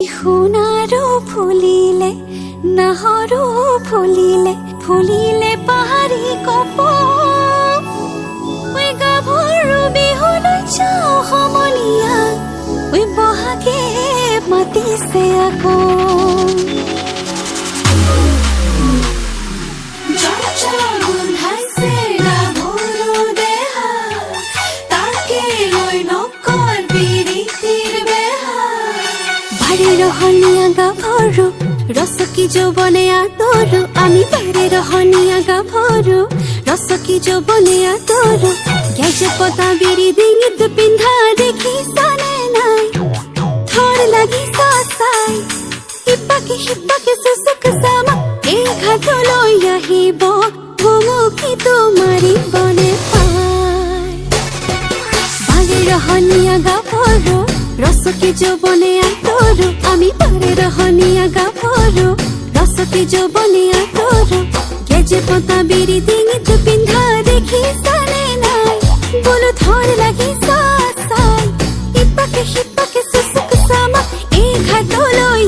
সোণাৰো ফুলিলে নাহৰো ফুলিলে ফুলিলে পাহাৰী কপৌ ঐ গাভৰু বিহুলৈ যাওঁ সমনীয়া ঐ বহাগে মাতিছে আকৌ রহনিয়া গাভৰু ৰসকি যৌবনে আতৰু আমি বাৰে ৰহনিয়া গাভৰু ৰসকি যৌবনে আতৰু গেজে পতা বিৰি ডিঙিত পিন্ধা দেখিছানে নাই থৰ লাগি চাই হিপাকে সুসুক চামা এই ঘাটলৈ আহিব ভুমুকি তোমাৰি বনে পাই বাৰে ৰহনিয়া গাভৰু রসকি যৌবনে আতৰু আমি বাৰে রহনিয়া গাভৰু রসকি যৌবনে আতৰু গেজে পতা বিৰি ডিঙিত পিন্ধা দেখিছানে নাই বোলো থৰ লাগি চাই হিপাকে সুসুক চামা এই ঘাটলৈ